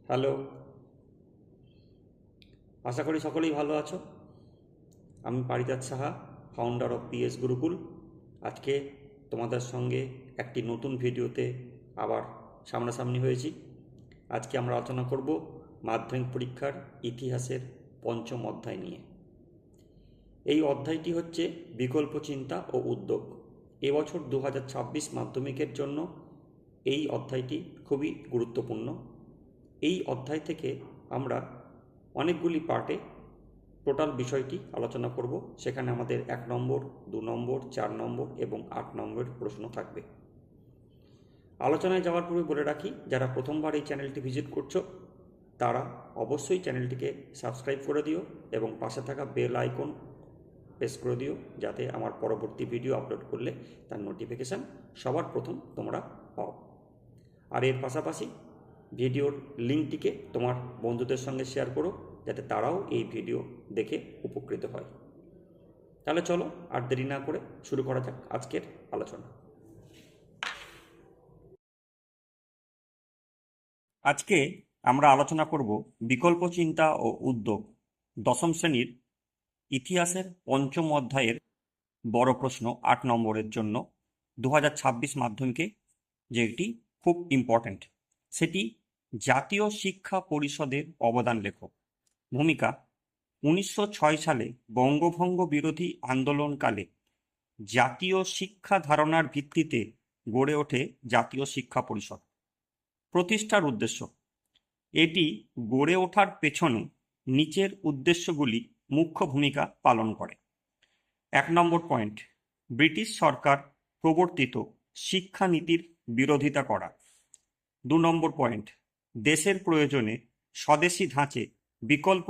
Hello, আশা করি সকলেই ভালো আছো। আমি পারিজাত সাহা, ফাউন্ডার অফ পিএস গুরুকুল। আজকে তোমাদের সঙ্গে একটি নতুন ভিডিওতে আবার সামনাসামনি হয়েছি। আজকে আমরা আলোচনা করব মাধ্যমিক পরীক্ষার ইতিহাসের পঞ্চম অধ্যায় নিয়ে। এই অধ্যায়টি হচ্ছে বিকল্প চিন্তা ও উদ্যোগ। এবছর 2026 মাধ্যমিকের জন্য এই অধ্যায়টি খুবই গুরুত্বপূর্ণ। এই অধ্যায় থেকে আমরা অনেকগুলি পার্টে টোটাল বিষয়টি আলোচনা করব। সেখানে আমাদের 1 নম্বর, 2 নম্বর, 4 নম্বর এবং 8 নম্বরের প্রশ্ন থাকবে। আলোচনায় যাওয়ার পূর্বে বলে রাখি, যারা প্রথমবার এই চ্যানেলটি ভিজিট করছো তারা অবশ্যই চ্যানেলটিকে সাবস্ক্রাইব করে দিও এবং পাশে থাকা বেল আইকন প্রেস করে দিও, যাতে আমার পরবর্তী ভিডিও আপলোড করলে তার নোটিফিকেশান সবার প্রথম তোমরা পাও। আর এর পাশাপাশি ভিডিওর লিঙ্কটিকে তোমার বন্ধুদের সঙ্গে শেয়ার করো, যাতে তারাও এই ভিডিও দেখে উপকৃত হয়। তাহলে চলো আর দেরি না করে শুরু করা যাক আজকের আলোচনা। আজকে আমরা আলোচনা করব বিকল্প চিন্তা ও উদ্যোগ, দশম শ্রেণীর ইতিহাসের পঞ্চম অধ্যায়ের বড় প্রশ্ন 8 নম্বরের জন্য 2026 মাধ্যমিকে যেটি খুব ইম্পর্ট্যান্ট, সেটি জাতীয় শিক্ষা পরিষদের অবদান লেখো। ভূমিকা: 1906 সালে বঙ্গভঙ্গ বিরোধী আন্দোলনকালে জাতীয় শিক্ষা ধারণার ভিত্তিতে গড়ে ওঠে জাতীয় শিক্ষা পরিষদ। প্রতিষ্ঠার উদ্দেশ্য: এটি গড়ে ওঠার পেছনে নিচের উদ্দেশ্যগুলি মুখ্য ভূমিকা পালন করে। 1 নম্বর পয়েন্ট: ব্রিটিশ সরকার প্রবর্তিত শিক্ষানীতির বিরোধিতা করা। 2 নম্বর পয়েন্ট: দেশের প্রয়োজনে স্বদেশী ধাঁচে বিকল্প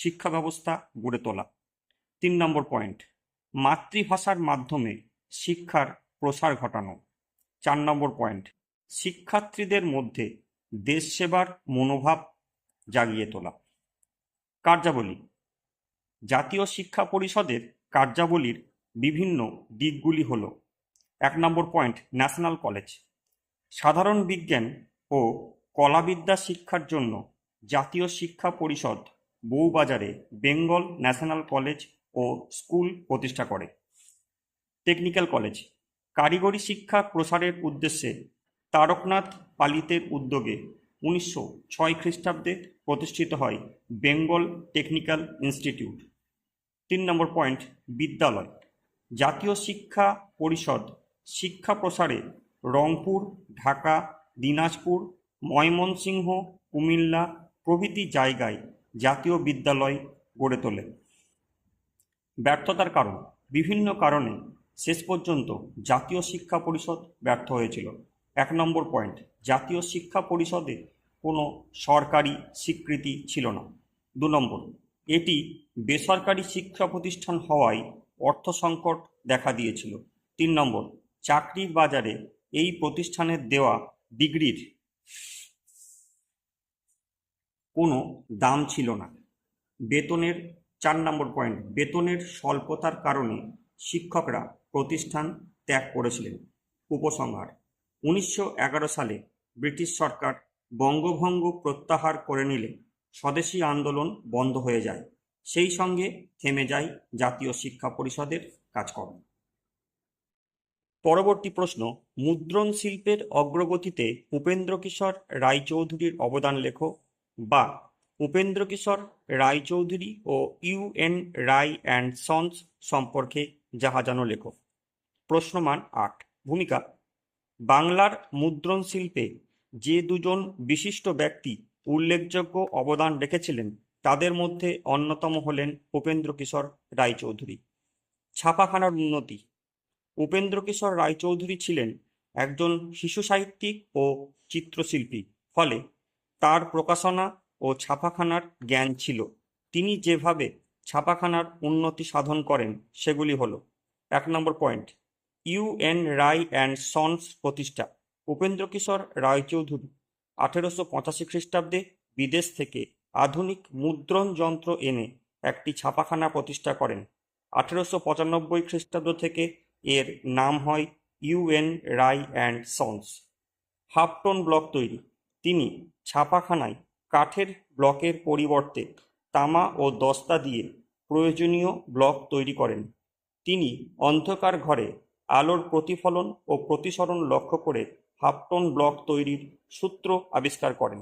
শিক্ষা ব্যবস্থা গড়ে তোলা। 3 নম্বর পয়েন্ট: মাতৃভাষার মাধ্যমে শিক্ষার প্রসার ঘটানো। 4 নম্বর পয়েন্ট: শিক্ষার্থীদের মধ্যে দেশ সেবার মনোভাব জাগিয়ে তোলা। কার্যাবলী: জাতীয় শিক্ষা পরিষদের কার্যাবলীর বিভিন্ন দিকগুলি হল: 1 নম্বর পয়েন্ট: ন্যাশনাল কলেজ। সাধারণ বিজ্ঞান ও কলাবিদ্যা শিক্ষার জন্য জাতীয় শিক্ষা পরিষদ বউবাজারে বেঙ্গল ন্যাশনাল কলেজ ও স্কুল প্রতিষ্ঠা করে। টেকনিক্যাল কলেজ: কারিগরি শিক্ষা প্রসারের উদ্দেশ্যে তারকনাথ পালিতের উদ্যোগে 1906 খ্রিস্টাব্দে প্রতিষ্ঠিত হয় বেঙ্গল টেকনিক্যাল ইনস্টিটিউট। 3 নম্বর পয়েন্ট: বিদ্যালয়। জাতীয় শিক্ষা পরিষদ শিক্ষা প্রসারে রংপুর, ঢাকা, দিনাজপুর, ময়মনসিংহ, কুমিল্লা প্রভৃতি জায়গায় জাতীয় বিদ্যালয় গড়ে তোলে। ব্যর্থতার কারণ: বিভিন্ন কারণে শেষ পর্যন্ত জাতীয় শিক্ষা পরিষদ ব্যর্থ হয়েছিল। 1 নম্বর পয়েন্ট: জাতীয় শিক্ষা পরিষদে কোনো সরকারি স্বীকৃতি ছিল না। 2 নম্বর: এটি বেসরকারি শিক্ষা প্রতিষ্ঠান হওয়ায় অর্থ সংকট দেখা দিয়েছিল। 3 নম্বর: চাকরির বাজারে এই প্রতিষ্ঠানের দেওয়া ডিগ্রির কোনো দাম ছিল না। বেতনের 4 নম্বর পয়েন্ট: বেতনের স্বল্পতার কারণে শিক্ষকরা প্রতিষ্ঠান ত্যাগ করেছিলেন। উপসংহার: 1911 সালে ব্রিটিশ সরকার বঙ্গভঙ্গ প্রত্যাহার করে নিলে স্বদেশী আন্দোলন বন্ধ হয়ে যায়, সেই সঙ্গে থেমে যায় জাতীয় শিক্ষা পরিষদের কাজকর্ম। পরবর্তী প্রশ্ন: মুদ্রণ শিল্পের অগ্রগতিতে উপেন্দ্রকিশোর রায়চৌধুরীর অবদান লেখো, বা উপেন্দ্রকিশোর রায়চৌধুরী ও ইউ.এন. রায় অ্যান্ড সন্স সম্পর্কে যাহা জানো লেখো। প্রশ্নমান 8। ভূমিকা: বাংলার মুদ্রণ শিল্পে যে দুজন বিশিষ্ট ব্যক্তি উল্লেখযোগ্য অবদান রেখেছিলেন তাদের মধ্যে অন্যতম হলেন উপেন্দ্রকিশোর রায়চৌধুরী। ছাপাখানার উন্নতি: উপেন্দ্রকিশোর রায়চৌধুরী ছিলেন একজন শিশু সাহিত্যিক ও চিত্রশিল্পী, ফলে তার প্রকাশনা ও ছাপাখানার জ্ঞান ছিল। তিনি যেভাবে ছাপাখানার উন্নতি সাধন করেন সেগুলি হল: 1 নম্বর point: UN. Ray and sons প্রতিষ্ঠা। উপেন্দ্রকিশোর রায়চৌধুরী 1885 খ্রিস্টাব্দে বিদেশ থেকে আধুনিক মুদ্রণ যন্ত্র এনে একটি ছাপাখানা প্রতিষ্ঠা করেন। 1895 খ্রিস্টাব্দ থেকে এর নাম হয় UN. Ray and sons. Half tone block তৈরি: তিনি ছাপাখানায় কাঠের ব্লকের পরিবর্তে তামা ও দস্তা দিয়ে প্রয়োজনীয় ব্লক তৈরি করেন। তিনি অন্ধকার ঘরে আলোর প্রতিফলন ও প্রতিসরণ লক্ষ্য করে হাফ-টোন ব্লক তৈরির সূত্র আবিষ্কার করেন।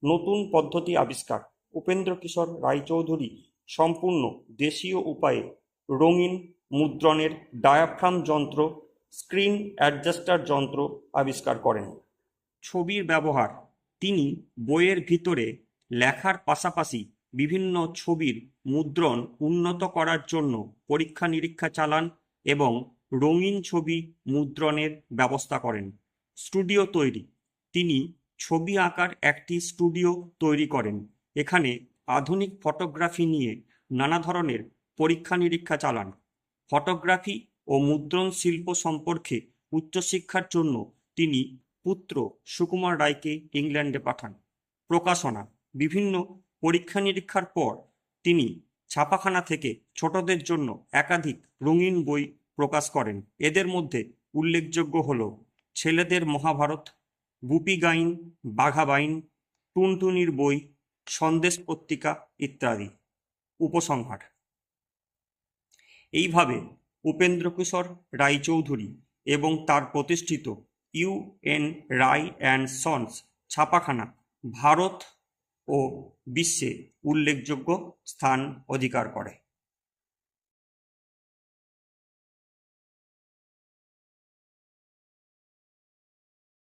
নতুন পদ্ধতি আবিষ্কার: উপেন্দ্রকিশোর রায়চৌধুরী সম্পূর্ণ দেশীয় উপায়ে রঙিন মুদ্রণের ডায়াফ্রাম যন্ত্র, স্ক্রিন অ্যাডজাস্টার যন্ত্র আবিষ্কার করেন। ছবির ব্যবহার: তিনি বইয়ের ভিতরে লেখার পাশাপাশি বিভিন্ন ছবির মুদ্রণ উন্নত করার জন্য পরীক্ষা নিরীক্ষা চালান এবং রঙিন ছবি মুদ্রণের ব্যবস্থা করেন। স্টুডিও তৈরি: তিনি ছবি আঁকার একটি স্টুডিও তৈরি করেন। এখানে আধুনিক ফটোগ্রাফি নিয়ে নানা ধরনের পরীক্ষা নিরীক্ষা চালান। ফটোগ্রাফি ও মুদ্রণ শিল্প সম্পর্কে উচ্চশিক্ষার জন্য তিনি পুত্র সুকুমার রায়কে ইংল্যান্ডে পাঠান। প্রকাশনা: বিভিন্ন পরীক্ষা নিরীক্ষার পর তিনি ছাপাখানা থেকে ছোটদের জন্য একাধিক রঙিন বই প্রকাশ করেন। এদের মধ্যে উল্লেখযোগ্য হল ছেলেদের মহাভারত, গুপি গাইন, বাঘা বাইন, টুনটুনির বই, সন্দেশ পত্রিকা ইত্যাদি। উপসংহার: এইভাবে উপেন্দ্রকিশোর রায়চৌধুরী এবং তার প্রতিষ্ঠিত ইউ.এন. রায় অ্যান্ড সন্স ছাপাখানা ভারত ও বিশ্বে উল্লেখযোগ্য স্থান অধিকার করে।